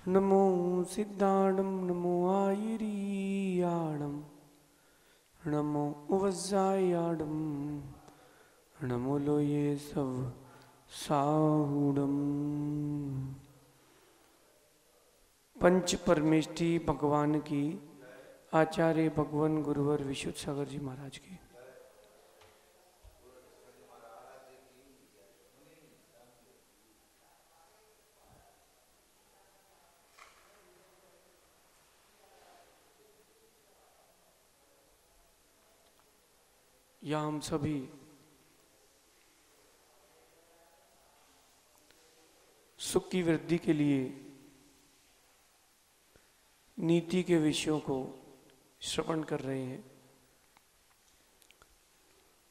नमो सिद्धाणं नमो आयिरीयाणं नमो उवज्जायाणं नमो लोये सव साहुडम। पंच परमेष्टि भगवान की, आचार्य भगवान गुरुवर विशुद्ध सागर जी महाराज की। या हम सभी सुख की वृद्धि के लिए नीति के विषयों को श्रवण कर रहे हैं।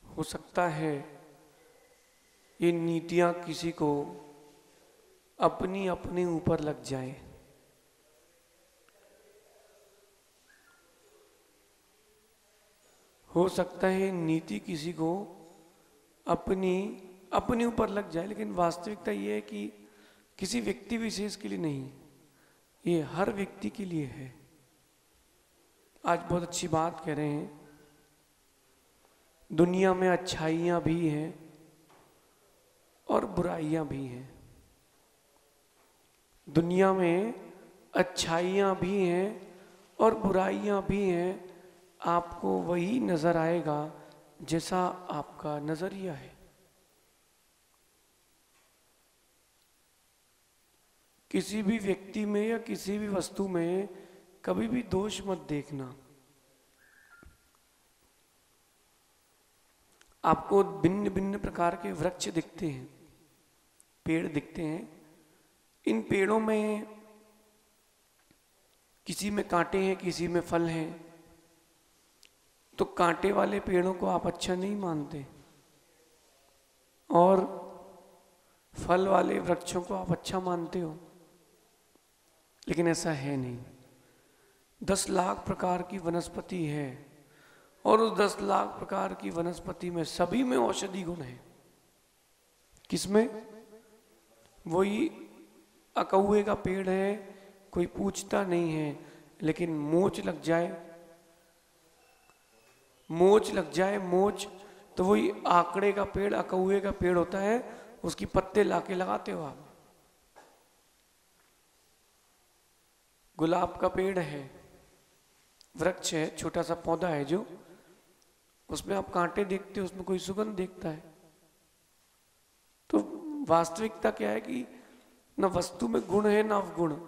हो सकता है ये नीतियां किसी को अपनी अपने ऊपर लग जाए। हो सकता है नीति किसी को अपनी अपने ऊपर लग जाए, लेकिन वास्तविकता ये है कि किसी व्यक्ति विशेष के लिए नहीं, ये हर व्यक्ति के लिए है। आज बहुत अच्छी बात कह रहे हैं, दुनिया में अच्छाइयाँ भी हैं और बुराइयाँ भी हैं। दुनिया में अच्छाइयाँ भी हैं और बुराइयाँ भी हैं। आपको वही नजर आएगा जैसा आपका नजरिया है। किसी भी व्यक्ति में या किसी भी वस्तु में कभी भी दोष मत देखना। आपको भिन्न भिन्न प्रकार के वृक्ष दिखते हैं, पेड़ दिखते हैं। इन पेड़ों में किसी में कांटे हैं, किसी में फल हैं। तो कांटे वाले पेड़ों को आप अच्छा नहीं मानते और फल वाले वृक्षों को आप अच्छा मानते हो, लेकिन ऐसा है नहीं। 10 लाख प्रकार की वनस्पति है और उस 10 लाख प्रकार की वनस्पति में सभी में औषधि गुण है। किसमें? वही अकौए का पेड़ है, कोई पूछता नहीं है, लेकिन मोच लग जाए मोच, तो वही आकड़े का पेड़, अकौए का पेड़ होता है, उसकी पत्ते लाके लगाते हो आप। गुलाब का पेड़ है, वृक्ष है, छोटा सा पौधा है, जो उसमें आप कांटे देखते हो, उसमें कोई सुगंध देखता है। तो वास्तविकता क्या है कि न वस्तु में गुण है न अवगुण,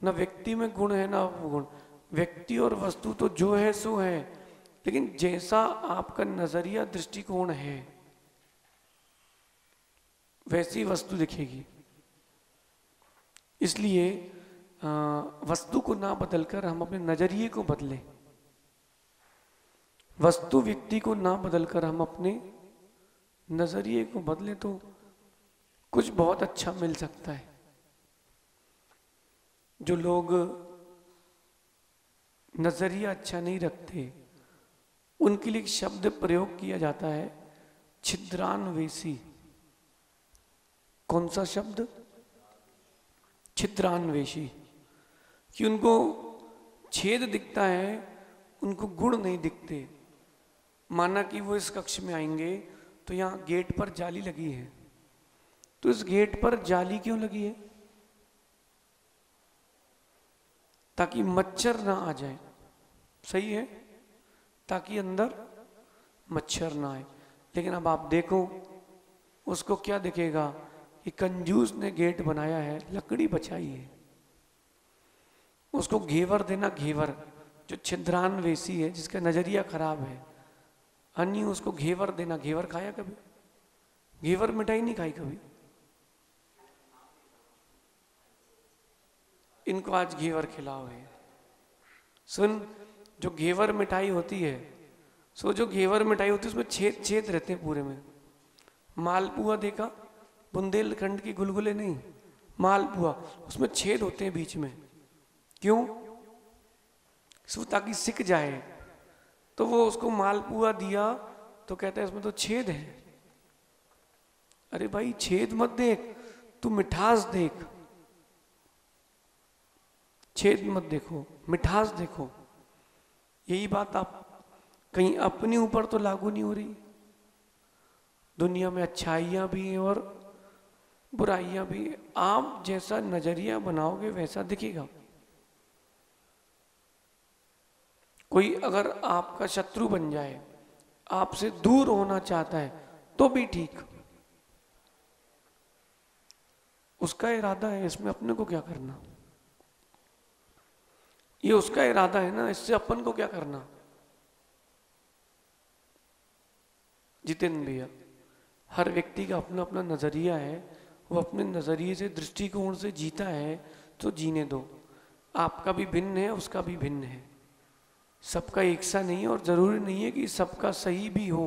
न व्यक्ति में गुण है न अवगुण। व्यक्ति और वस्तु तो जो है सो है, लेकिन जैसा आपका नजरिया दृष्टिकोण है वैसी वस्तु दिखेगी। इसलिए वस्तु को ना बदलकर हम अपने नजरिए को बदलें। वस्तु व्यक्ति को ना बदलकर हम अपने नजरिए को बदलें तो कुछ बहुत अच्छा मिल सकता है। जो लोग नजरिया अच्छा नहीं रखते, उनके लिए एक शब्द प्रयोग किया जाता है, छिद्रान्वेषी। कौन सा शब्द? छिद्रान्वेषी। कि उनको छेद दिखता है, उनको गुण नहीं दिखते। माना कि वो इस कक्ष में आएंगे तो यहाँ गेट पर जाली लगी है, तो इस गेट पर जाली क्यों लगी है? ताकि मच्छर ना आ जाए। सही है, ताकि अंदर मच्छर ना आए। लेकिन अब आप देखो, उसको क्या दिखेगा कि कंजूस ने गेट बनाया है, लकड़ी बचाई है। उसको घेवर देना, घेवर। जो छिद्रान्वेषी है, जिसका नजरिया खराब है, अन्य उसको घेवर देना। घेवर खाया कभी? घेवर मिठाई नहीं खाई कभी? इनको आज घेवर खिलाओ है। सुन, जो घेवर मिठाई होती है, सो जो घेवर मिठाई होती है उसमें छेद छेद रहते हैं पूरे में। मालपुआ देखा? बुंदेलखंड की गुलगुले नहीं, मालपुआ, उसमें छेद होते हैं बीच में। क्यों? सो ताकि सिक जाए। तो वो उसको मालपुआ दिया तो कहता है इसमें तो छेद है। अरे भाई, छेद मत देख, तू मिठास देख। छेद मत देखो, मिठास देखो। यही बात आप कहीं अपने ऊपर तो लागू नहीं हो रही। दुनिया में अच्छाइयाँ भी हैं और बुराइयाँ भी हैं। आप जैसा नजरिया बनाओगे वैसा दिखेगा। कोई अगर आपका शत्रु बन जाए, आपसे दूर होना चाहता है, तो भी ठीक, उसका इरादा है, इसमें अपने को क्या करना। ये उसका इरादा है ना, इससे अपन को क्या करना। जितेंद्र भैया, हर व्यक्ति का अपना अपना नजरिया है, वो अपने नजरिए से, दृष्टिकोण से जीता है, तो जीने दो। आपका भी भिन्न है, उसका भी भिन्न है, सबका एक सा नहीं है, और जरूरी नहीं है कि सबका सही भी हो।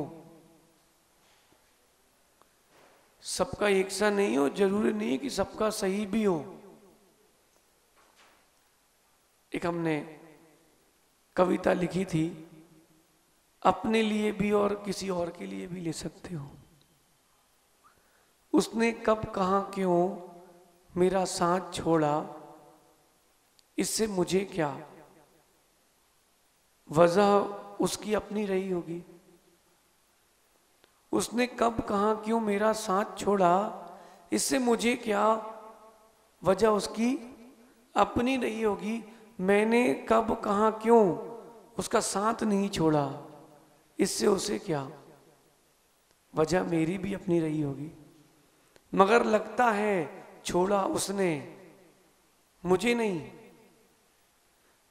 सबका एक सा नहीं हो, जरूरी नहीं है कि सबका सही भी हो। एक हमने कविता लिखी थी, अपने लिए भी और किसी और के लिए भी ले सकते हो। उसने कब कहां क्यों मेरा साथ छोड़ा, इससे मुझे क्या, वजह उसकी अपनी रही होगी। उसने कब कहां क्यों मेरा साथ छोड़ा, इससे मुझे क्या, वजह उसकी अपनी रही होगी। मैंने कब कहां क्यों उसका साथ नहीं छोड़ा, इससे उसे क्या, वजह मेरी भी अपनी रही होगी। मगर लगता है छोड़ा उसने मुझे नहीं,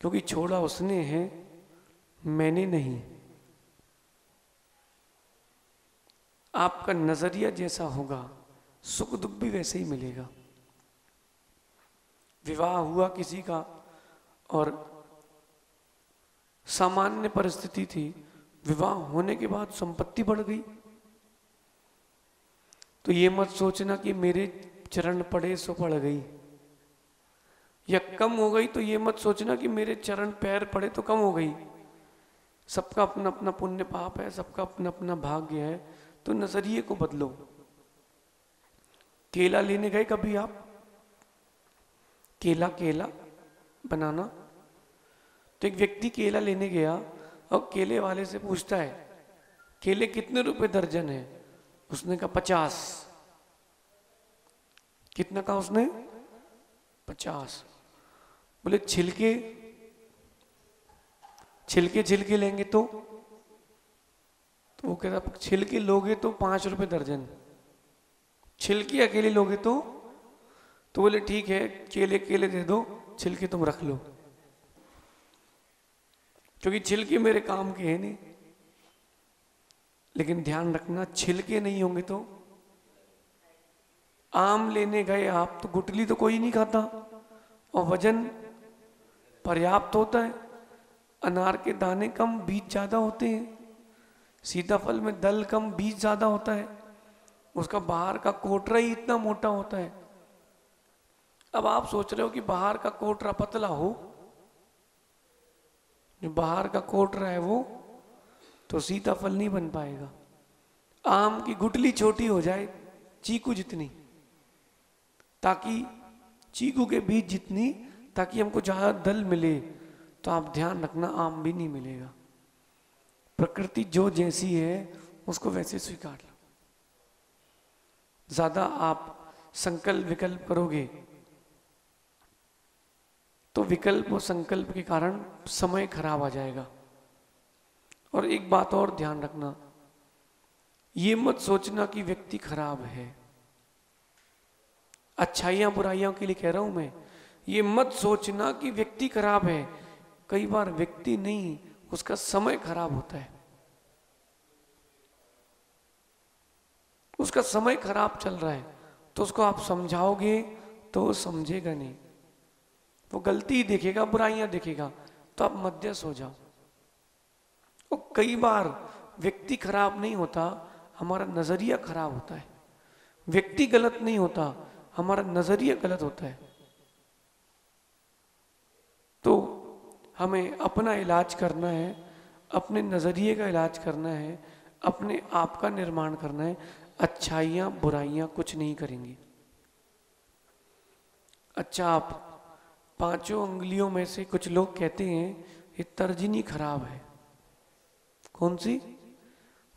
क्योंकि छोड़ा उसने है, मैंने नहीं। आपका नजरिया जैसा होगा, सुख दुख भी वैसे ही मिलेगा। विवाह हुआ किसी का और सामान्य परिस्थिति थी, विवाह होने के बाद संपत्ति बढ़ गई, तो ये मत सोचना कि मेरे चरण पड़े सो पड़ गई, या कम हो गई तो ये मत सोचना कि मेरे चरण पैर पड़े तो कम हो गई। सबका अपना अपना पुण्य पाप है, सबका अपना अपना भाग्य है, तो नजरिए को बदलो। केला लेने गए कभी आप, केला केला बनाना, तो एक व्यक्ति केला लेने गया और केले वाले से पूछता है, केले कितने रुपए दर्जन है? उसने कहा 50। कितना कहा उसने? 50। बोले छिलके छिलके छिलके लेंगे तो वो कहता छिलके लोगे तो 5 रुपए दर्जन, छिलके अकेले लोगे तो बोले ठीक है, केले केले दे दो, छिलके तुम रख लो, क्योंकि छिलके मेरे काम के हैं नहीं। लेकिन ध्यान रखना, छिलके नहीं होंगे तो, आम लेने गए आप तो गुठली तो कोई नहीं खाता और वजन पर्याप्त होता है। अनार के दाने कम, बीज ज्यादा होते हैं। सीताफल में दल कम, बीज ज्यादा होता है। उसका बाहर का कोटरा ही इतना मोटा होता है। अब आप सोच रहे हो कि बाहर का कोटरा पतला हो, जो बाहर का कोटरा है वो तो सीताफल नहीं बन पाएगा। आम की गुठली छोटी हो जाए, चीकू जितनी, ताकि चीकू के बीज जितनी, ताकि हमको ज्यादा दल मिले, तो आप ध्यान रखना आम भी नहीं मिलेगा। प्रकृति जो जैसी है उसको वैसे स्वीकार लो। ज्यादा आप संकल्प विकल्प करोगे तो विकल्प और संकल्प के कारण समय खराब आ जाएगा। और एक बात और ध्यान रखना, ये मत सोचना कि व्यक्ति खराब है। अच्छाइयां बुराइयों के लिए कह रहा हूं मैं, ये मत सोचना कि व्यक्ति खराब है। कई बार व्यक्ति नहीं, उसका समय खराब होता है, उसका समय खराब चल रहा है, तो उसको आप समझाओगे तो वो समझेगा नहीं, वो गलती ही देखेगा, बुराइयां देखेगा, तो आप मध्यस्थ हो जाओ। और कई बार व्यक्ति खराब नहीं होता, हमारा नजरिया खराब होता है। व्यक्ति गलत नहीं होता, हमारा नजरिया गलत होता है। तो हमें अपना इलाज करना है, अपने नजरिए का इलाज करना है, अपने आप का निर्माण करना है। अच्छाइयां बुराइयां कुछ नहीं करेंगी। अच्छा, आप पांचों उंगलियों में से कुछ लोग कहते हैं ये तर्जनी खराब है। कौन सी?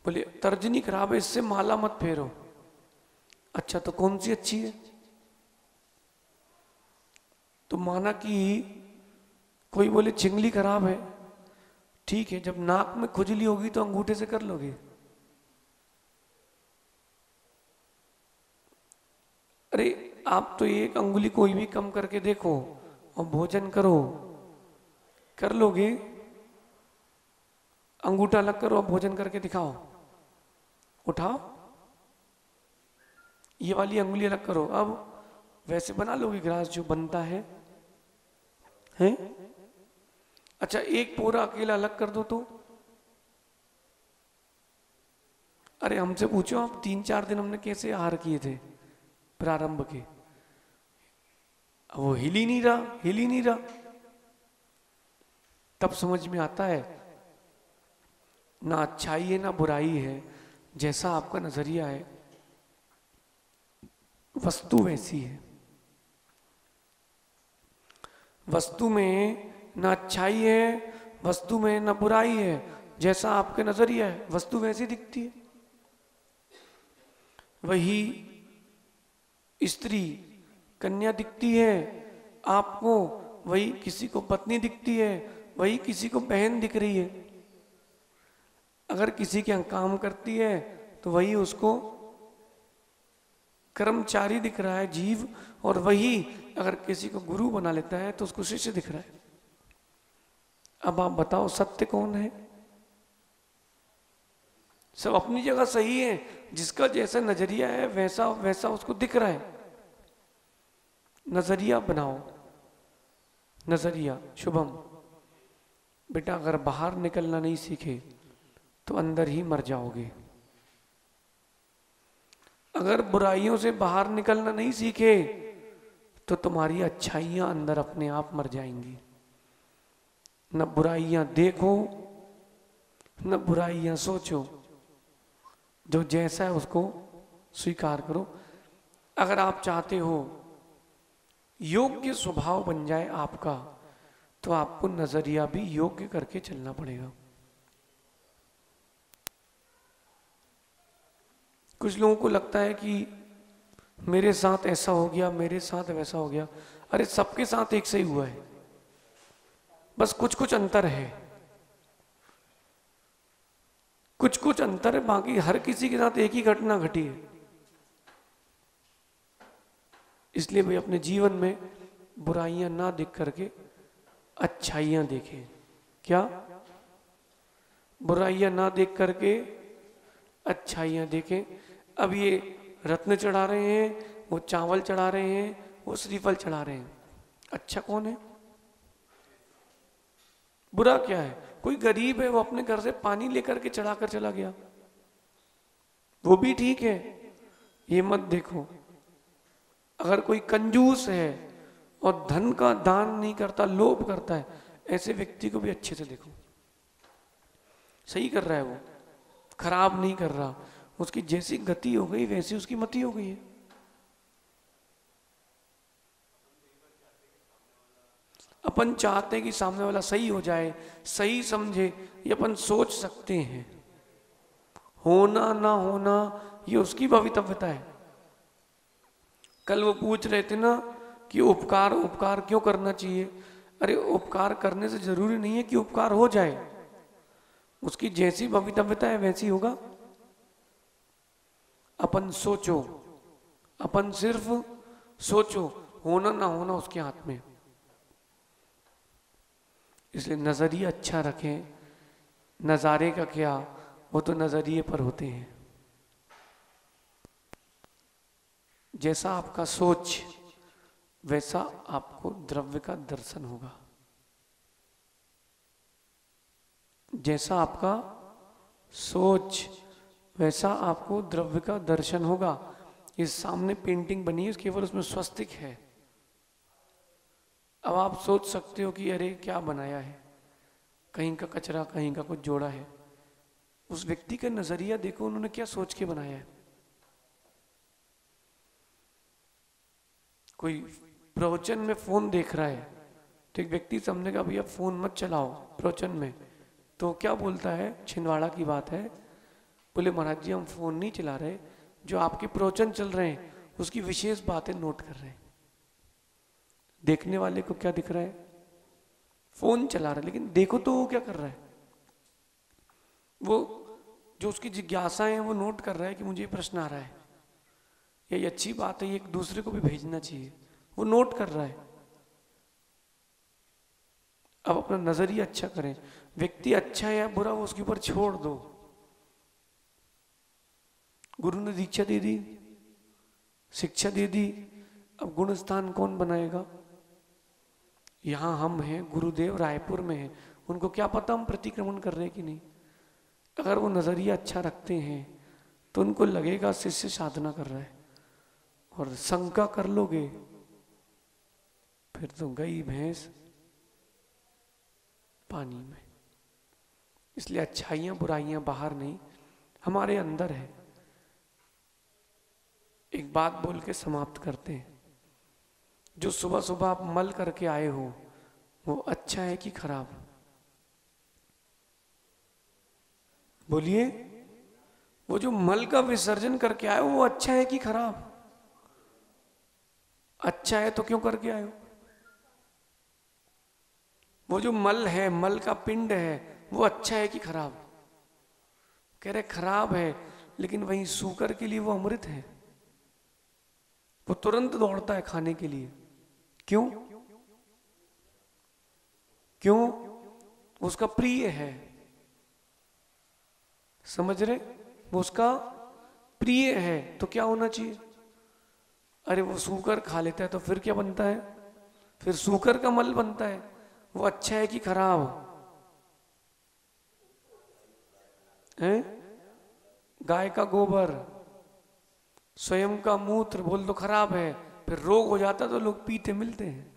बोले तर्जनी खराब है, इससे माला मत फेरो। अच्छा तो कौन सी अच्छी है? तो माना कि कोई बोले चिंगली खराब है, ठीक है, जब नाक में खुजली होगी तो अंगूठे से कर लोगे। अरे आप तो एक अंगुली कोई भी कम करके देखो और भोजन करो, कर लोगे? अंगूठा अलग करो और भोजन करके दिखाओ, उठाओ, ये वाली अंगुली अलग करो, अब वैसे बना लोगे ग्रास जो बनता है? हैं? अच्छा एक पोरा अकेला अलग कर दो तो? अरे हमसे पूछो आप, 3-4 दिन हमने कैसे आहार किए थे प्रारंभ के, वो हिल ही नहीं रहा, हिल ही नहीं रहा। तब समझ में आता है ना अच्छाई है ना बुराई है, जैसा आपका नजरिया है वस्तु वैसी है। वस्तु में ना अच्छाई है, वस्तु में ना बुराई है, जैसा आपके नजरिया है वस्तु वैसी दिखती है। वही स्त्री कन्या दिखती है आपको, वही किसी को पत्नी दिखती है, वही किसी को बहन दिख रही है। अगर किसी के यहाँ काम करती है तो वही उसको कर्मचारी दिख रहा है जीव, और वही अगर किसी को गुरु बना लेता है तो उसको शिष्य दिख रहा है। अब आप बताओ सत्य कौन है? सब अपनी जगह सही है, जिसका जैसा नजरिया है वैसा वैसा उसको दिख रहा है। नजरिया बनाओ, नजरिया शुभम। बेटा अगर बाहर निकलना नहीं सीखे तो अंदर ही मर जाओगे। अगर बुराइयों से बाहर निकलना नहीं सीखे तो तुम्हारी अच्छाइयां अंदर अपने आप मर जाएंगी। न बुराइयां देखो न बुराइयां सोचो, जो जैसा है उसको स्वीकार करो। अगर आप चाहते हो योग्य स्वभाव बन जाए आपका, तो आपको नजरिया भी योग्य करके चलना पड़ेगा। कुछ लोगों को लगता है कि मेरे साथ ऐसा हो गया, मेरे साथ वैसा हो गया। अरे सबके साथ एक सही हुआ है, बस कुछ कुछ अंतर है, कुछ कुछ अंतर है, बाकी हर किसी के साथ एक ही घटना घटी है। इसलिए भाई अपने जीवन में बुराइयां ना देख करके अच्छाइयां देखें। क्या? बुराइयां ना देख करके अच्छाइयां देखें। अब ये रत्न चढ़ा रहे हैं, वो चावल चढ़ा रहे हैं, वो श्रीफल चढ़ा रहे हैं, अच्छा कौन है? बुरा क्या है? कोई गरीब है वो अपने घर से पानी लेकर के चढ़ा कर चला गया, वो भी ठीक है, ये मत देखो। अगर कोई कंजूस है और धन का दान नहीं करता, लोभ करता है, ऐसे व्यक्ति को भी अच्छे से देखो। सही कर रहा है वो, खराब नहीं कर रहा, उसकी जैसी गति हो गई वैसी उसकी मति हो गई है। अपन चाहते हैं कि सामने वाला सही हो जाए, सही समझे, ये अपन सोच सकते हैं। होना ना होना ये उसकी भवितव्यता है। कल वो पूछ रहे थे ना कि उपकार उपकार क्यों करना चाहिए। अरे उपकार करने से जरूरी नहीं है कि उपकार हो जाए, उसकी जैसी भवितव्यता है वैसी होगा। अपन सोचो, अपन सिर्फ सोचो, होना ना होना उसके हाथ में। इसलिए नजरिया अच्छा रखें। नजारे का क्या, वो तो नजरिए पर होते हैं। जैसा आपका सोच वैसा आपको द्रव्य का दर्शन होगा। जैसा आपका सोच वैसा आपको द्रव्य का दर्शन होगा। इस सामने पेंटिंग बनी है, केवल उसमें स्वस्तिक है। अब आप सोच सकते हो कि अरे क्या बनाया है, कहीं का कचरा, कहीं का कुछ जोड़ा है। उस व्यक्ति का नजरिया देखो, उन्होंने क्या सोच के बनाया है। कोई प्रवचन में फोन देख रहा है, तो एक व्यक्ति से हमने कहा भैया फोन मत चलाओ प्रवचन में, तो क्या बोलता है, छिंदवाड़ा की बात है, बोले महाराज जी हम फोन नहीं चला रहे, जो आपके प्रवचन चल रहे हैं उसकी विशेष बातें नोट कर रहे हैं। देखने वाले को क्या दिख रहा है, फोन चला रहा है, लेकिन देखो तो वो क्या कर रहा है, वो जो उसकी जिज्ञासाएं हैं वो नोट कर रहा है कि मुझे ये प्रश्न आ रहा है, ये अच्छी बात है, ये एक दूसरे को भी भेजना चाहिए, वो नोट कर रहा है। अब अपना नजरिया अच्छा करें, व्यक्ति अच्छा है या बुरा वो उसके ऊपर छोड़ दो। गुरु ने दीक्षा दे दी, शिक्षा दे दी, अब गुण स्थान कौन बनाएगा? यहां हम हैं, गुरुदेव रायपुर में हैं, उनको क्या पता हम प्रतिक्रमण कर रहे हैं कि नहीं। अगर वो नजरिया अच्छा रखते हैं तो उनको लगेगा शिष्य साधना कर रहा है, और शंका कर लोगे फिर तो गई भैंस पानी में। इसलिए अच्छाइयां बुराइयां बाहर नहीं, हमारे अंदर है। एक बात बोल के समाप्त करते हैं, जो सुबह सुबह आप मल करके आए हो वो अच्छा है कि खराब? बोलिए, वो जो मल का विसर्जन करके आए हो वो अच्छा है कि खराब? अच्छा है तो क्यों करके आए हो? वो जो मल है, मल का पिंड है, वो अच्छा है कि खराब? कह रहे खराब है, लेकिन वहीं सूकर के लिए वो अमृत है, वो तुरंत दौड़ता है खाने के लिए। क्यों? क्यों? उसका प्रिय है, समझ रहे? वो उसका प्रिय है, तो क्या होना चाहिए? अरे वो सूकर खा लेता है तो फिर क्या बनता है? फिर सूकर का मल बनता है। वो अच्छा है कि खराब है? गाय का गोबर, स्वयं का मूत्र बोल तो खराब है, फिर रोग हो जाता तो लोग पीते मिलते हैं।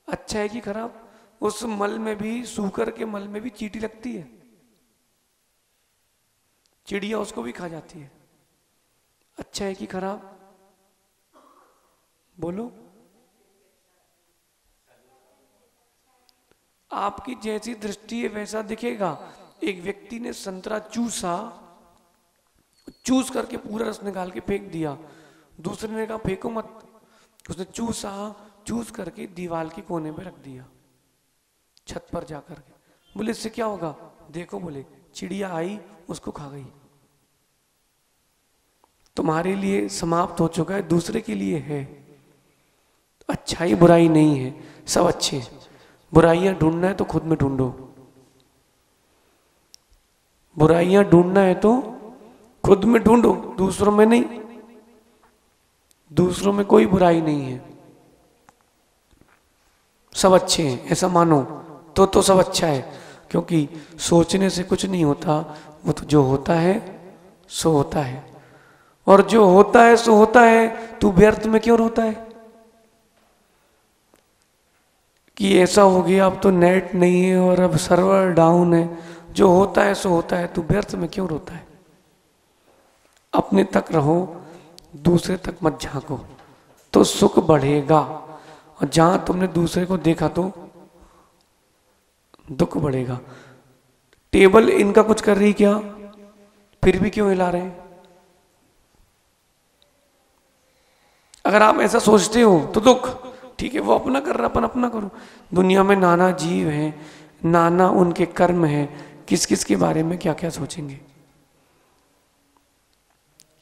अच्छा है कि खराब? उस मल में भी, सूकर के मल में भी चींटी लगती है, चिड़िया उसको भी खा जाती है। अच्छा है कि खराब? बोलो। आपकी जैसी दृष्टि है वैसा दिखेगा। एक व्यक्ति ने संतरा चूसा, चूस करके पूरा रस निकाल के फेंक दिया, दूसरे ने कहा फेंको मत, उसने चूसा, चूस करके दीवार के कोने पे रख दिया, छत पर जाकर के। बोले इससे क्या होगा? देखो, बोले चिड़िया आई उसको खा गई। तुम्हारे लिए समाप्त हो चुका है, दूसरे के लिए है। अच्छाई बुराई नहीं है, सब अच्छे हैं। बुराइयां ढूंढना है तो खुद में ढूंढो, बुराइयां ढूंढना है तो खुद में ढूंढो, दूसरों में नहीं। दूसरों में कोई बुराई नहीं है, सब अच्छे हैं, ऐसा मानो तो सब अच्छा है। क्योंकि सोचने से कुछ नहीं होता, वो तो जो होता है सो होता है, और जो होता है सो होता है। तू व्यर्थ में क्यों रोता है कि ऐसा हो गया, अब तो नेट नहीं है और अब सर्वर डाउन है? जो होता है सो होता है, तू व्यर्थ में क्यों रोता है? अपने तक रहो, दूसरे तक मत झांको, तो सुख बढ़ेगा। और जहां तुमने दूसरे को देखा तो दुख बढ़ेगा। टेबल इनका कुछ कर रही क्या, फिर भी क्यों हिला रहे हैं? अगर आप ऐसा सोचते हो तो दुख, ठीक है, वो अपना कर रहा, अपन अपना करो। दुनिया में नाना जीव हैं, नाना उनके कर्म हैं, किस किस के बारे में क्या क्या सोचेंगे,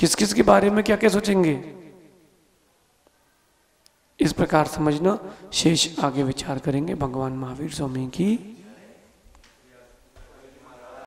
किस किस के बारे में क्या क्या सोचेंगे। इस प्रकार समझना, शेष आगे विचार करेंगे। भगवान महावीर स्वामी की